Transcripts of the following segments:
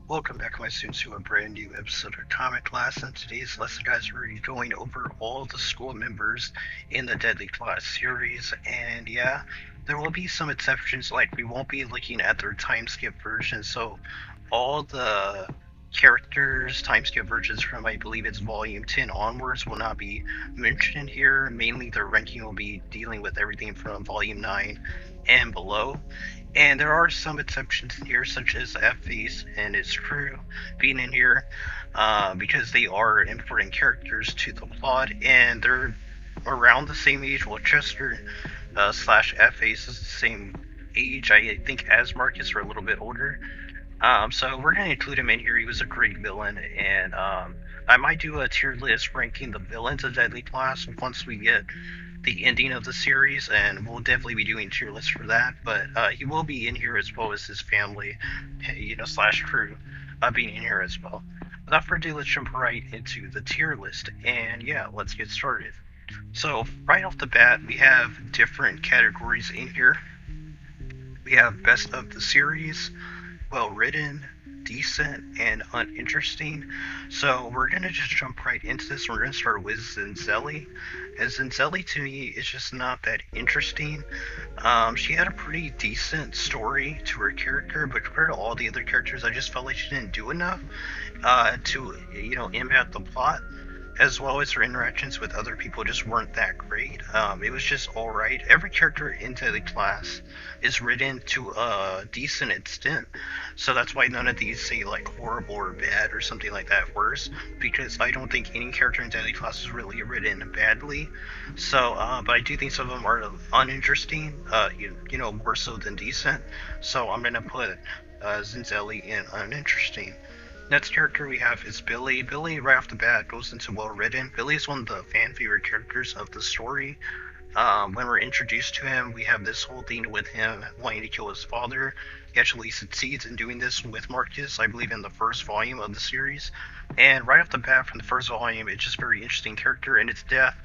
Welcome back, my students, to a brand new episode of Comic Class. In today's lesson, guys, we're going over all the school members in the Deadly Class series. And yeah, there will be some exceptions, like we won't be looking at their time skip version. So all the characters, time skip versions from, I believe it's volume 10 onwards, will not be mentioned here. Mainly, their ranking will be dealing with everything from volume 9 and below. And there are some exceptions here, such as F-Face and his crew being in here, because they are important characters to the plot, and they're around the same age. Well, Chester slash F-Face is the same age, I think, as Marcus, or a little bit older. So we're going to include him in here. He was a great villain, and I might do a tier list ranking the villains of Deadly Class once we get the ending of the series, and we'll definitely be doing tier lists for that. But he will be in here as well as his family, slash crew, being in here as well. Without further ado, let's jump right into the tier list, and yeah, let's get started. So right off the bat, we have different categories in here. We have best of the series, well written, decent, and uninteresting. So we're gonna just jump right into this. We're gonna start with Zelly. As Zelly, to me, is just not that interesting. She had a pretty decent story to her character, but compared to all the other characters, I just felt like she didn't do enough to impact the plot, as well as her interactions with other people just weren't that great. It was just alright. Every character in the class is written to a decent extent, so that's why none of these say like horrible or bad or something like that worse, because I don't think any character in Deadly Class is really written badly. So, but I do think some of them are uninteresting, more so than decent. So I'm gonna put Zinzelli in uninteresting. Next character we have is Billy. Billy, right off the bat, goes into well written. Billy is one of the fan favorite characters of the story. When we're introduced to him, we have this whole thing with him wanting to kill his father. He actually succeeds in doing this with Marcus, I believe, in the first volume of the series. And right off the bat, from the first volume, it's just a very interesting character, and its death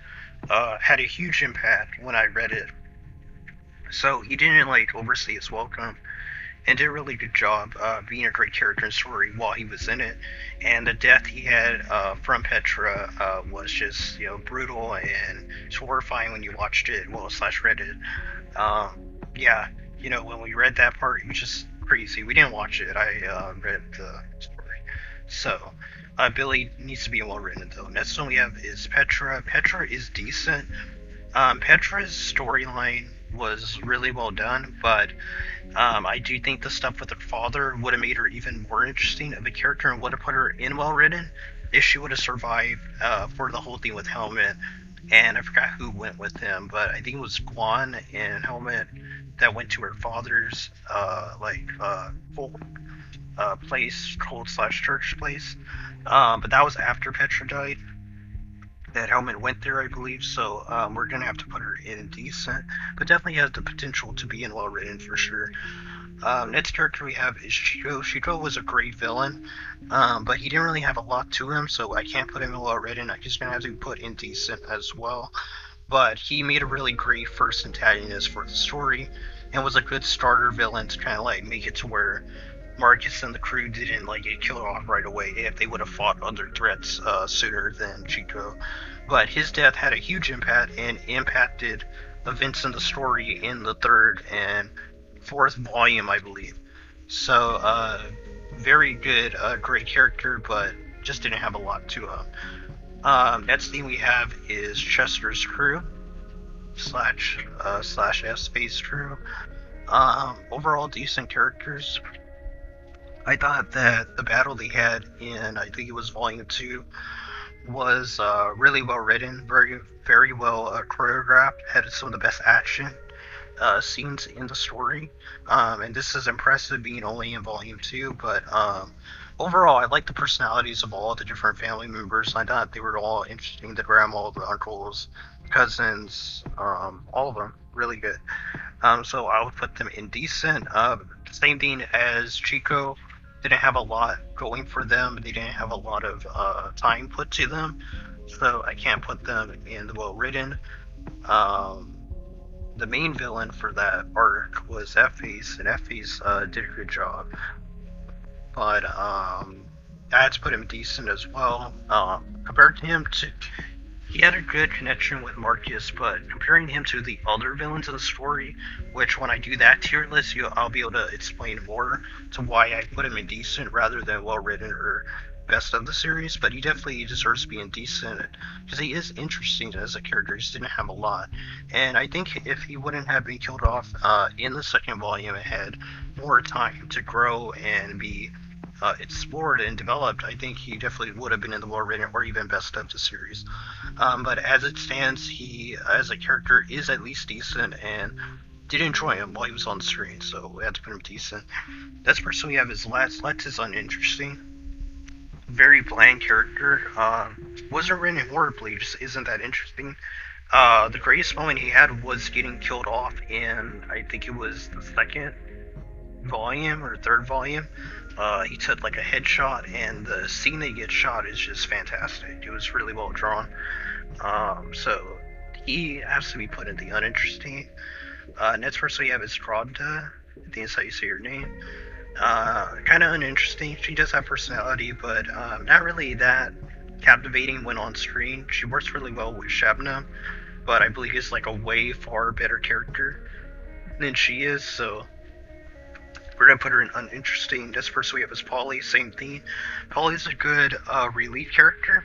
had a huge impact when I read it. So he didn't like overstay his welcome, and did a really good job being a great character and story while he was in it. And the death he had from Petra was just brutal and horrifying when you watched it, well slash read it. Yeah, when we read that part, it was just crazy. We didn't watch it. I read the story. So Billy needs to be well written though. Next one we have is Petra. Petra is decent. Petra's storyline was really well done, but I do think the stuff with her father would have made her even more interesting of a character and would have put her in well written if she would have survived for the whole thing with Helmet. And I forgot who went with him, but I think it was Juan and Helmet that went to her father's full place, cult slash church place. But that was after Petra died. That Helmet went there, I believe. So we're gonna have to put her in decent, but definitely has the potential to be in well written for sure. Next character we have is Shiko. Shiko was a great villain, but he didn't really have a lot to him, so I can't put him in well written. I'm just gonna have to put in decent as well. But he made a really great first antagonist for the story, and was a good starter villain to kind of like make it to where Marcus and the crew didn't like get killed off right away if they would have fought other threats sooner than Chico. But his death had a huge impact and impacted events in the story in the third and fourth volume, I believe. So, very good, great character, but just didn't have a lot to him. Next thing we have is Chester's crew slash S Space crew. Overall decent characters. I thought that the battle they had in, I think it was Volume 2, was really well written, very well choreographed, had some of the best action scenes in the story. And this is impressive being only in Volume 2, but overall, I like the personalities of all the different family members. I thought they were all interesting, the grandma, the uncles, cousins, all of them, really good. So I would put them in decent. Same thing as Chico, didn't have a lot going for them. They didn't have a lot of time put to them, so I can't put them in the well written. Um, the main villain for that arc was F-Face, and F-Face did a good job. but I had to put him decent as well. Compared to him to he had a good connection with Marcus, but comparing him to the other villains in the story, which when I do that tier list, I'll be able to explain more to why I put him in decent rather than well written or best of the series. But he definitely deserves to be in decent because he is interesting as a character. He just didn't have a lot, and I think if he wouldn't have been killed off in the second volume, it had more time to grow and be explored and developed. I think he definitely would have been in the well written or even best of the series. But as it stands, he, as a character, is at least decent and did enjoy him while he was on the screen, so we had to put him decent. That's person we have is Let's. Let's is uninteresting. Very bland character. Wasn't written horribly, just isn't that interesting. The greatest moment he had was getting killed off in, I think it was the second volume or third volume. He took like a headshot, and the scene that he gets shot is just fantastic. It was really well drawn. So he has to be put in the uninteresting. Next person we have is Strawda. I think that's how you say her name. Kind of uninteresting. She does have personality, but not really that captivating when on screen. She works really well with Shabnam, but I believe is like a way far better character than she is. So we're gonna put her in uninteresting. Next person we have is Polly. Same thing. Polly's a good relief character.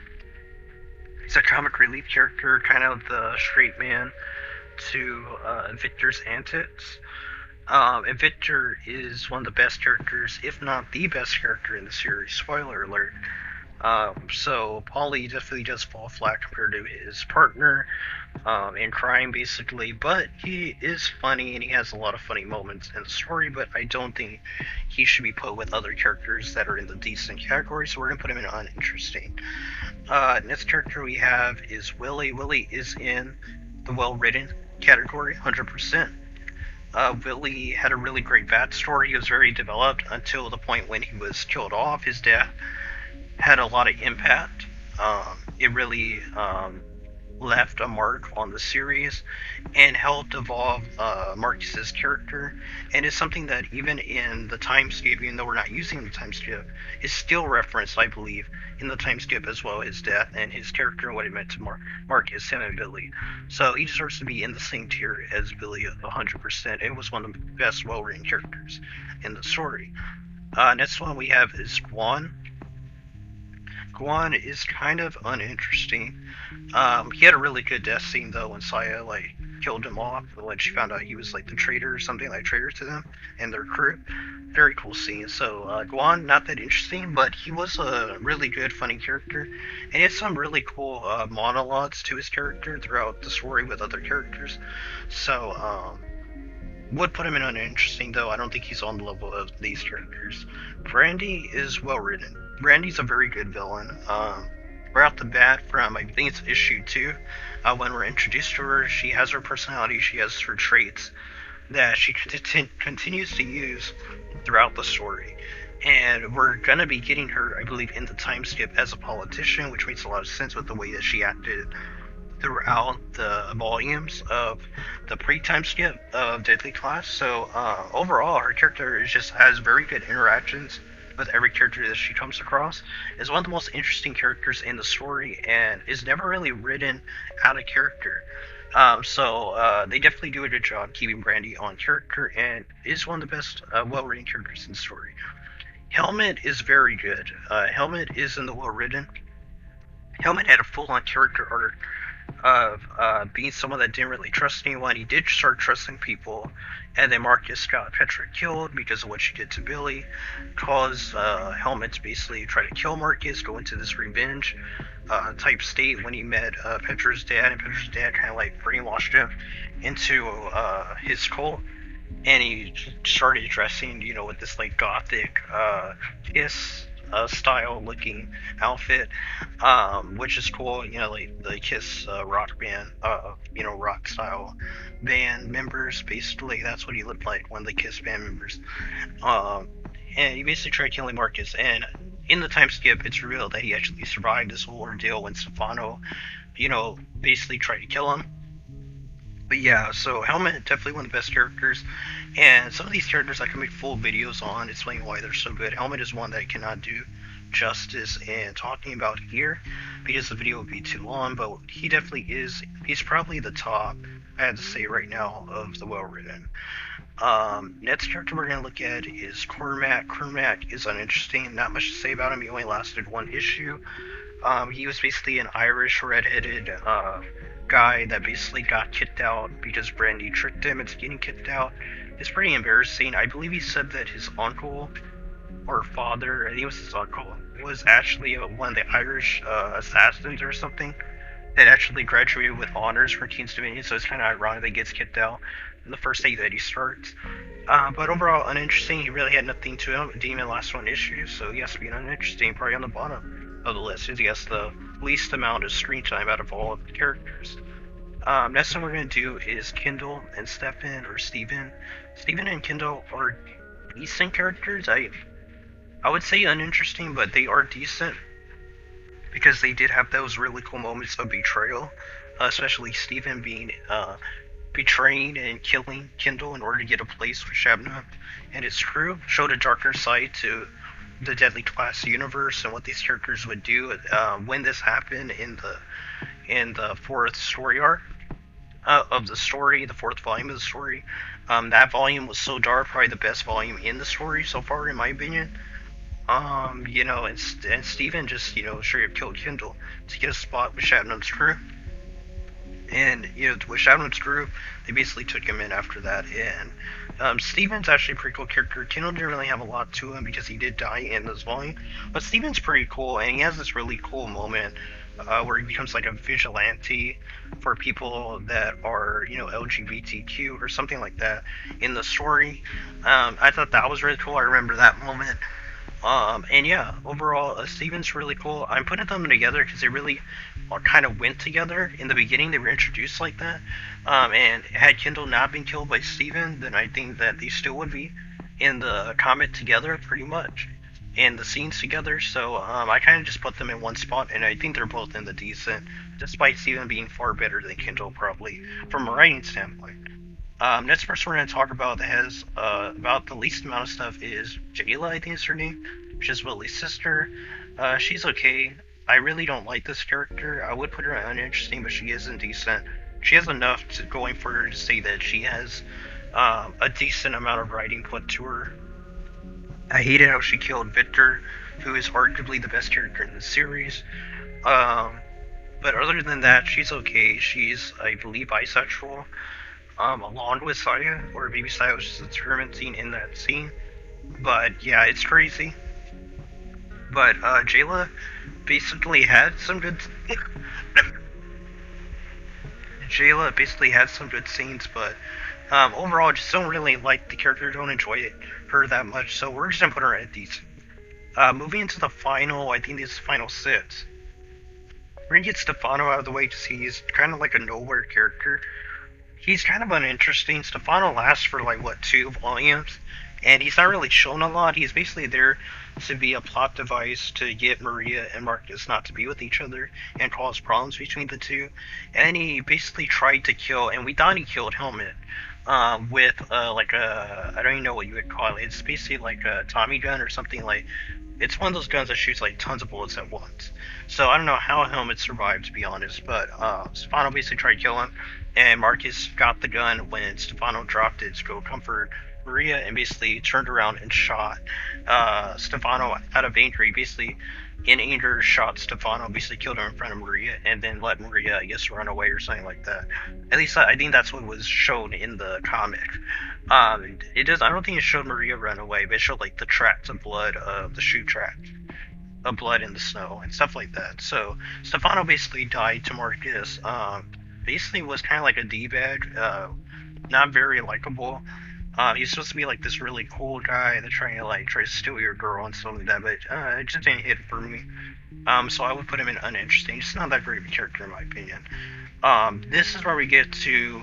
He's a comic relief character, kind of the straight man to Victor's antics. And Victor is one of the best characters, if not the best character in the series. Spoiler alert. So Polly definitely does fall flat compared to his partner in crime, basically. But he is funny, and he has a lot of funny moments in the story. But I don't think he should be put with other characters that are in the decent category. So we're gonna put him in uninteresting. Next character we have is Willie. Willie is in the well-written category, 100%. Willie had a really great backstory. He was very developed until the point when he was killed off. His death had a lot of impact. It really left a mark on the series and helped evolve Marcus's character, and is something that even in the time skip, even though we're not using the time skip, is still referenced, I believe, in the time skip as well, his death and his character and what it meant to Marcus, him and Billy. So he deserves to be in the same tier as Billy 100%. It was one of the best well-written characters in the story. Next one we have is Juan. Juan is kind of uninteresting. He had a really good death scene though when Saya killed him off when she found out he was the traitor or something, traitor to them and their crew. Very cool scene. So Juan, not that interesting, but he was a really good, funny character, and he had some really cool monologues to his character throughout the story with other characters. So would put him in uninteresting though. I don't think he's on the level of these characters. Brandy is well written. Brandy's a very good villain. Right off the bat, from I think it's issue 2, when we're introduced to her, she has her personality, she has her traits that she continues to use throughout the story. And we're going to be getting her, I believe, in the time skip as a politician, which makes a lot of sense with the way that she acted throughout the volumes of the pre-time skip of Deadly Class. So overall, her character just has very good interactions with every character that she comes across, is one of the most interesting characters in the story, and is never really written out of character. So they definitely do a good job keeping Brandy on character, and is one of the best well-written characters in the story. Helmet is very good. Helmet is in the well-written. Helmet had a full-on character arc of being someone that didn't really trust anyone. He did start trusting people, and then Marcus got Petra killed because of what she did to Billy, caused Helmet to basically try to kill Marcus, go into this revenge type state when he met Petra's dad, and Petra's dad kind of brainwashed him into his cult, and he started dressing, with this gothic Kiss style looking outfit, which is cool, the Kiss rock band, rock style band members. Basically that's what he looked like, one of the Kiss band members. And he basically tried killing Marcus, and in the time skip it's revealed that he actually survived this whole ordeal when Stefano basically tried to kill him. But yeah, so Helmet definitely one of the best characters, and some of these characters I can make full videos on explaining why they're so good. Helmet is one that I cannot do justice in talking about here because the video would be too long. But he definitely is. He's probably the top. I had to say right now of the well written. Next character we're gonna look at is Cormac. Cormac is uninteresting. Not much to say about him. He only lasted one issue. He was basically an Irish redheaded guy that basically got kicked out because Brandy tricked him into getting kicked out. It's pretty embarrassing. I believe he said that his uncle or father, I think it was his uncle, was actually one of the Irish assassins or something that actually graduated with honors for King's Dominion, so it's kind of ironic that he gets kicked out in the first day that he starts. But overall, uninteresting. He really had nothing to him. It didn't even last one issue, so he has to be uninteresting, probably on the bottom of the list. He has the least amount of screen time out of all of the characters. Next one we're going to do is Kendall and Stefan, or Steven. Steven and Kendall are decent characters. I would say uninteresting, but they are decent because they did have those really cool moments of betrayal, especially Steven being betraying and killing Kendall in order to get a place with Shabnam and his crew. Showed a darker side to the Deadly Class universe and what these characters would do when this happened in the fourth story arc of the story, the fourth volume of the story. That volume was so dark, probably the best volume in the story so far, in my opinion. And Steven just, straight up killed Kendall to get a spot with Shabnam's crew. And, with Shabnam's crew, they basically took him in after that. And Steven's actually a pretty cool character. Kendall didn't really have a lot to him because he did die in this volume. But Steven's pretty cool, and he has this really cool moment where he becomes like a vigilante for people that are, LGBTQ or something like that in the story. I thought that was really cool. I remember that moment. And yeah, overall, Steven's really cool. I'm putting them together because they really kind of went together. In the beginning, they were introduced like that. And had Kendall not been killed by Steven, then I think that they still would be in the comic together, pretty much. And the scenes together, so I kind of just put them in one spot, and I think they're both in the decent, despite Steven being far better than Kendall, probably, from a writing standpoint. Next person we're going to talk about that has about the least amount of stuff is Jayla, I think is her name, which is Willie's sister. She's okay. I really don't like this character. I would put her uninteresting, but she is indecent. She has enough going for her to say that she has a decent amount of writing put to her. I hated how she killed Victor, who is arguably the best character in the series. But other than that, she's okay. She's, I believe, bisexual. Along with Saya, or maybe Saya was just experimenting in that scene. But yeah, it's crazy. But Jayla basically had some good. Jayla basically had some good scenes, but overall, just don't really like the character. Don't enjoy her that much. So we're just gonna put her at decent. Moving into the final, I think this is final 6. We're gonna get Stefano out of the way because he's kind of like a nowhere character. He's kind of uninteresting. Stefano lasts for 2 volumes, and he's not really shown a lot. He's basically there to be a plot device to get Maria and Marcus not to be with each other and cause problems between the two. And he basically tried to kill, and we thought he killed Helmet with I don't even know what you would call it. It's basically like a Tommy gun or something it's one of those guns that shoots tons of bullets at once. So I don't know how Helmet survived, to be honest, but Stefano basically tried to kill him, and Marcus got the gun when Stefano dropped it to go comfort Maria and basically turned around and shot Stefano out of anger. He basically, in anger, shot Stefano, basically killed him in front of Maria, and then let Maria, I guess, run away or something like that. At least I think that's what was shown in the comic. It does. I don't think it showed Maria run away, but it showed the tracks of blood, the shoe tracks of blood in the snow and stuff like that. So Stefano basically died to Marcus. Basically was kind of like a d-bag, not very likable. He's supposed to be this really cool guy that's trying to try to steal your girl and stuff like that, but it just didn't hit for me. So I would put him in uninteresting. He's not that great of a character in my opinion. This is where we get to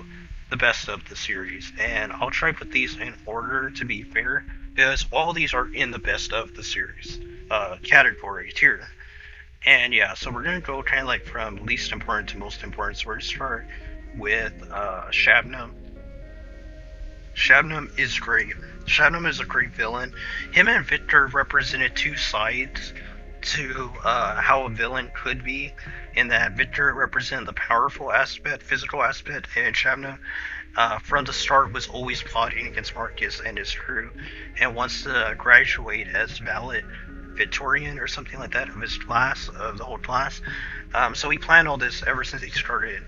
the best of the series, and I'll try to put these in order to be fair, because all these are in the best of the series category tier. And yeah, so we're gonna go kind of from least important to most important. So we're gonna start with Shabnam. Shabnam is great. Shabnam is a great villain. Him and Victor represented two sides to how a villain could be, in that Victor represented the powerful aspect, physical aspect, and Shabnam from the start was always plotting against Marcus and his crew, and wants to graduate as valedictorian or something like that of his class, of the whole class. So he planned all this ever since he started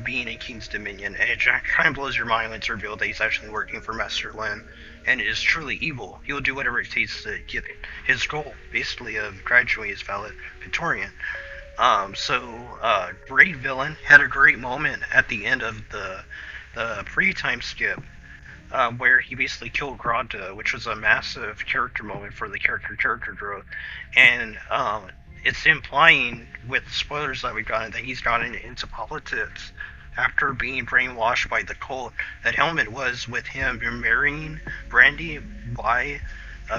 being in King's Dominion, and it kind of blows your mind when it's revealed that he's actually working for Master Lin, and is truly evil. He will do whatever it takes to get his goal, basically, of graduating as valedictorian. Great villain, had a great moment at the end of the pre-time skip, where he basically killed Granta, which was a massive character moment for the character growth, and it's implying, with spoilers that we've gotten, that he's gotten into politics after being brainwashed by the cult. That element was with him marrying Brandy by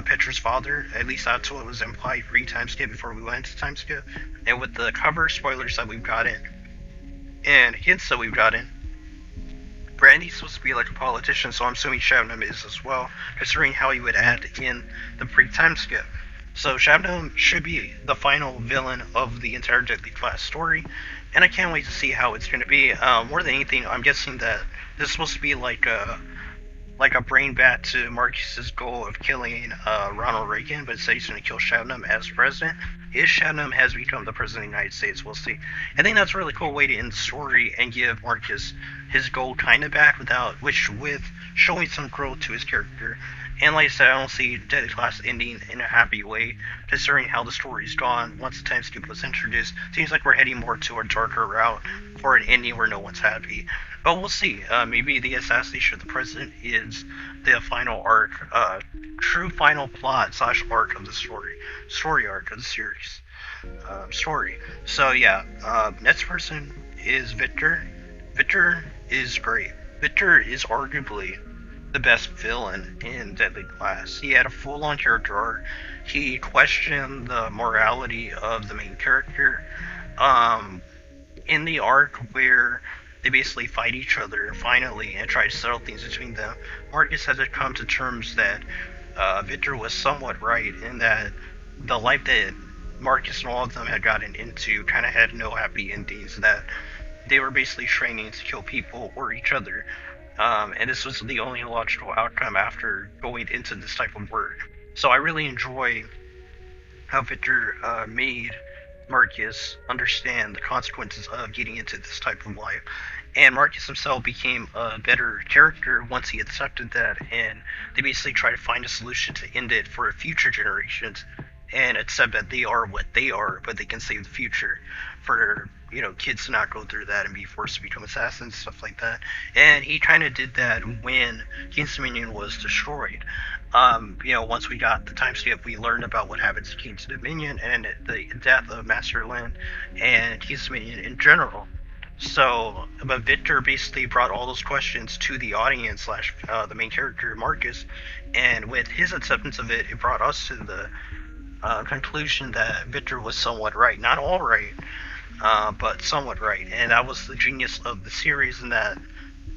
Petra's father. At least that's what was implied pre-time skip before we went into time skip. And with the cover spoilers that we've gotten and hints that we've gotten, Brandy's supposed to be like a politician, so I'm assuming Shabnam is as well, considering how he would act in the pre-time skip. So Shabnam should be the final villain of the entire Deadly Class story, and I can't wait to see how it's going to be. More than anything, I'm guessing that this is supposed to be like a brain bat to Marcus's goal of killing Ronald Reagan, but instead he's going to kill Shabnam as president. If Shabnam has become the president of the United States, we'll see. I think that's a really cool way to end the story and give Marcus his goal kind of back, with showing some growth to his character. And like I said, I don't see Deadly Class ending in a happy way, considering how the story's gone once the time skip was introduced. Seems like we're heading more to a darker route for an ending where no one's happy. But we'll see. Maybe the assassination of the president is the final arc, true final plot / arc of the story arc of the series. Story. So yeah, next person is Victor. Victor is great. Victor is arguably the best villain in Deadly Class. He had a full-on character arc. He questioned the morality of the main character. In the arc where they basically fight each other finally and try to settle things between them, Marcus had to come to terms that Victor was somewhat right, in that the life that Marcus and all of them had gotten into kind of had no happy endings, that they were basically training to kill people or each other. And this was the only logical outcome after going into this type of work. So I really enjoy how Victor made Marcus understand the consequences of getting into this type of life. And Marcus himself became a better character once he accepted that, and they basically try to find a solution to end it for future generations, and accept that they are what they are, but they can save the future for, kids to not go through that and be forced to become assassins, stuff like that. And he kind of did that when King's Dominion was destroyed. Once we got the time skip, we learned about what happens to King's Dominion and the death of Master Lin and King's Dominion in general. So, but Victor basically brought all those questions to the audience / the main character, Marcus, and with his acceptance of it, it brought us to the conclusion that Victor was somewhat right. Not all right, but somewhat right. And that was the genius of the series, in that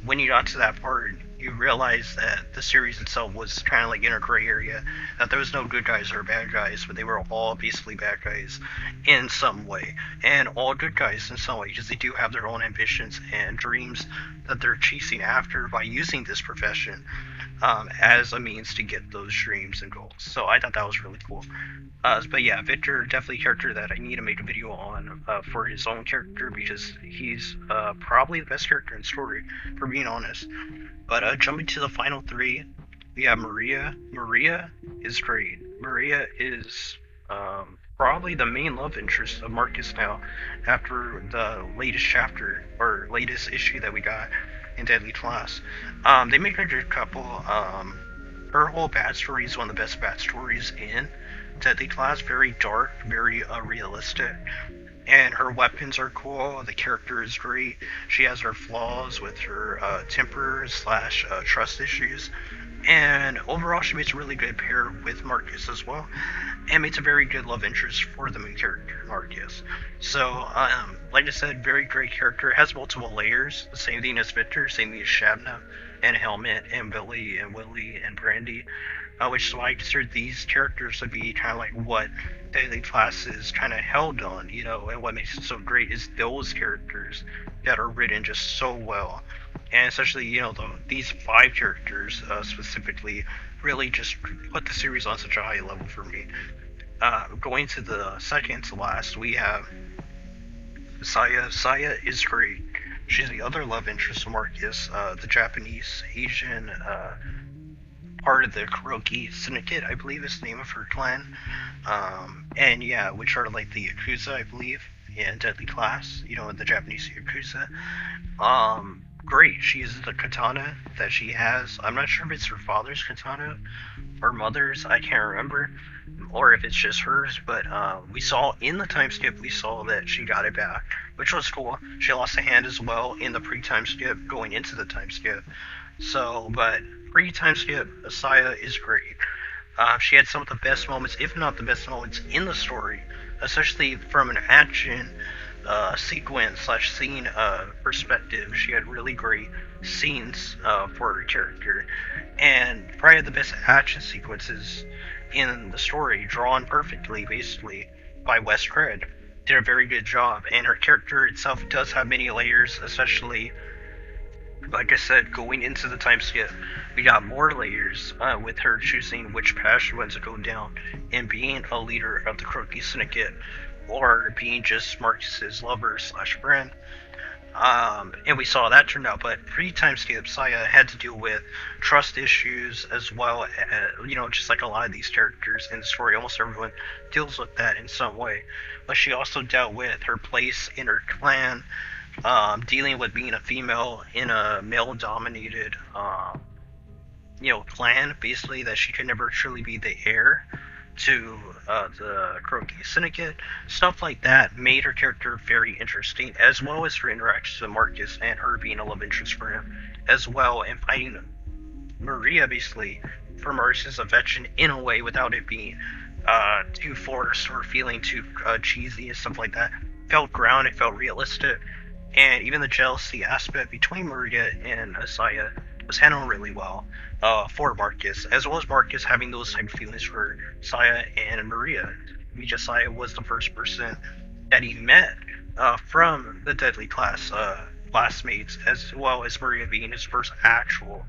when you got to that part, you realize that the series itself was kind of like in a gray area, that there was no good guys or bad guys, but they were all basically bad guys in some way, and all good guys in some way, because they do have their own ambitions and dreams that they're chasing after by using this profession as a means to get those dreams and goals. So I thought that was really cool. But yeah, Victor, definitely a character that I need to make a video on for his own character, because he's probably the best character in the story, for being honest. But jumping to the final three, we have Maria. Maria is great. Maria is probably the main love interest of Marcus now, after the latest chapter, or latest issue that we got in Deadly Class. They made her a good couple. Her whole backstory is one of the best backstories in Deadly Class. Very dark, very realistic. And her weapons are cool. The character is great. She has her flaws with her temper / trust issues. And overall, she makes a really good pair with Marcus as well, and makes a very good love interest for the main character, Marcus. So, like I said, very great character. Has multiple layers. The same thing as Victor, same thing as Shabnam, and Helmet, and Billy, and Willie, and Brandy. Which is why I consider these characters to be kind of like what Daily Class is kind of held on, and what makes it so great is those characters that are written just so well. And especially, these five characters specifically really just put the series on such a high level for me. Going to the second to last, we have Saya. Saya is great. She's the other love interest of Marcus, the Japanese Asian part of the Kuroki Syndicate, I believe is the name of her clan. And yeah, which are like the Yakuza, I believe, in Deadly Class, the Japanese Yakuza. Great. She uses the katana that she has. I'm not sure if it's her father's katana or mother's, I can't remember, or if it's just hers, but we saw in the time skip, we saw that she got it back, which was cool. She lost a hand as well in the pre-time skip going into the time skip. So, but pre-time skip, Saya is great. She had some of the best moments, if not the best moments, in the story, especially from an action sequence slash scene perspective. She had really great scenes for her character, and probably the best action sequences in the story, drawn perfectly, basically, by Wes Craig. Did a very good job, and her character itself does have many layers, especially, like I said, going into the time skip, we got more layers with her choosing which path she wants to go down, and being a leader of the Kuroki Syndicate, or being just Marcus's lover slash friend. And we saw that turn out, but pre-time skip, Saya had to deal with trust issues as well as, just like a lot of these characters in the story, almost everyone deals with that in some way. But she also dealt with her place in her clan, dealing with being a female in a male-dominated, clan, basically, that she could never truly be the heir to the Kuroki Syndicate. Stuff like that made her character very interesting, as well as her interactions with Marcus and her being a love interest for him, as well, and fighting Maria, basically, for Marcus's affection in a way without it being too forced or feeling too cheesy and stuff like that. Felt grounded, felt realistic, and even the jealousy aspect between Maria and Saya was handled really well for Marcus, as well as Marcus having those type of feelings for Saya and Maria. Saya was the first person that he met from the Deadly Class classmates, as well as Maria being his first actual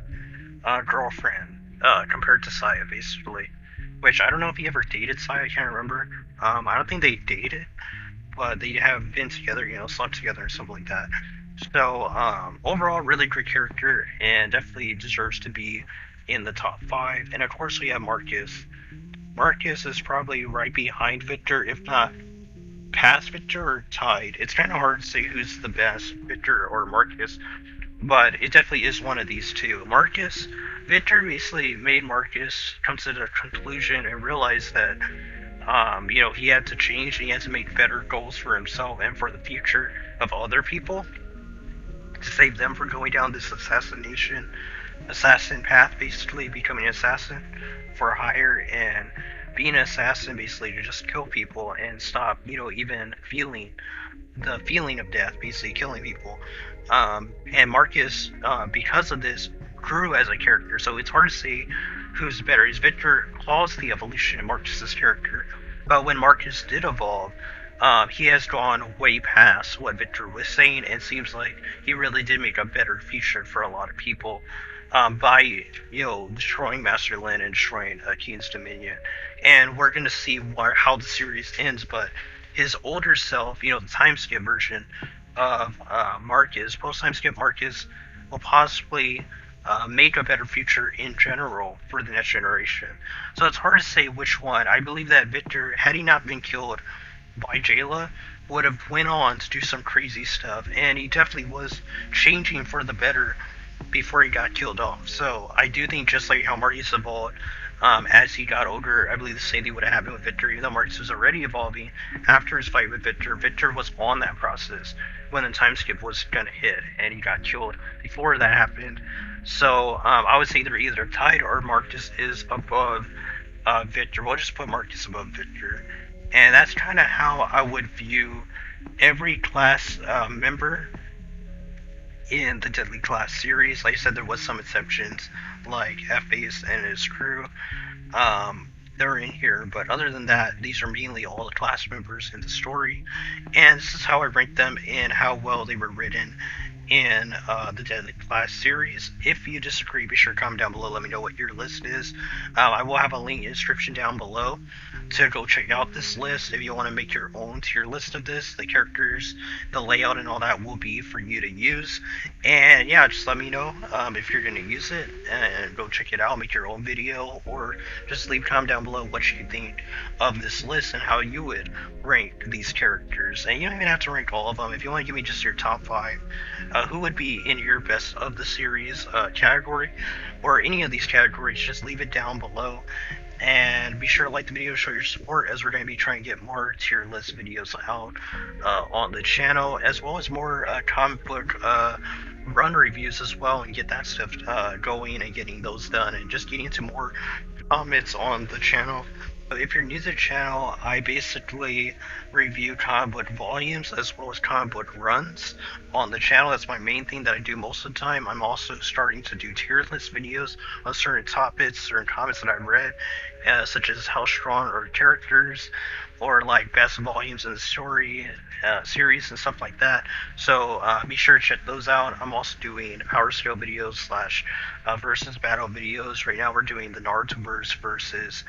girlfriend compared to Saya, basically. Which I don't know if he ever dated Saya, I can't remember. I don't think they dated, but they have been together, slept together and something like that. So, overall, really great character, and definitely deserves to be in the top 5. And of course, we have Marcus. Marcus is probably right behind Victor, if not past Victor or tied. It's kind of hard to say who's the best, Victor or Marcus, but it definitely is one of these two. Victor basically made Marcus come to the conclusion and realize that he had to change and he had to make better goals for himself and for the future of other people, to save them from going down this assassin path, basically becoming an assassin for hire and being an assassin, basically to just kill people and stop, even feeling the feeling of death, basically killing people. And Marcus, because of this, grew as a character, so it's hard to say who's better. Is Victor caused the evolution in Marcus's character, but when Marcus did evolve, he has gone way past what Victor was saying, and seems like he really did make a better future for a lot of people by, destroying Master Lin and destroying Keen's Dominion. And we're going to see how the series ends, but his older self, the time skip version of Marcus, post-time skip Marcus, will possibly make a better future in general for the next generation. So it's hard to say which one. I believe that Victor, had he not been killed by Jayla, would have went on to do some crazy stuff, and he definitely was changing for the better before he got killed off. So I do think, just like how Marcus evolved as he got older, I believe the same thing would have happened with Victor. Even though Marcus was already evolving after his fight with Victor was on that process when the time skip was gonna hit, and he got killed before that happened. So I would say they're either tied or Marcus is above Victor. We'll just put Marcus above Victor. And that's kind of how I would view every class member in the Deadly Class series. Like I said, there was some exceptions, like F-Base and his crew. They're in here, but other than that, these are mainly all the class members in the story. And this is how I rank them in how well they were written in the Deadly Class series. If you disagree, be sure to comment down below. Let me know what your list is. I will have a link in the description down below to go check out this list. If you want to make your own tier list of this, the characters, the layout, and all that will be for you to use. And yeah, just let me know if you're going to use it, and go check it out, make your own video, or just leave a comment down below what you think of this list and how you would rank these characters. And you don't even have to rank all of them. If you want to give me just your top 5, who would be in your best of the series category, or any of these categories, just leave it down below. And be sure to like the video, show your support, as we're going to be trying to get more tier list videos out on the channel, as well as more comic book run reviews as well, and get that stuff going and getting those done, and just getting into more comments on the channel. If you're new to the channel, I basically review comic book volumes as well as comic book runs on the channel. That's my main thing that I do most of the time. I'm also starting to do tier list videos on certain topics, certain comics that I've read, such as how strong are characters, or like best volumes in the story series and stuff like that. So be sure to check those out. I'm also doing Power Scale videos slash versus battle videos. Right now we're doing the Narutoverse versus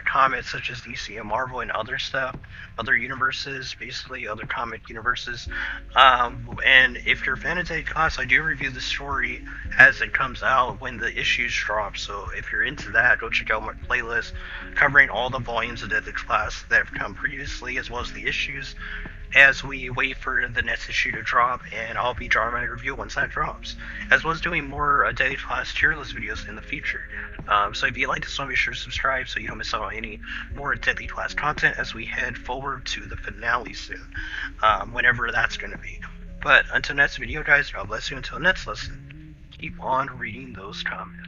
comics such as DC and Marvel and other stuff, other universes, basically other comic universes. And if you're a fan of Deadly Class, I do review the story as it comes out when the issues drop. So if you're into that, go check out my playlist covering all the volumes of Deadly Class that have come previously, as well as the issues, as we wait for the next issue to drop, and I'll be drawing my review once that drops, as well as doing more Deadly Class tier list videos in the future. So if you like this one, be sure to subscribe so you don't miss out on any more Deadly Class content as we head forward to the finale soon, whenever that's going to be. But until next video, guys, God bless you. Until next lesson, keep on reading those comments.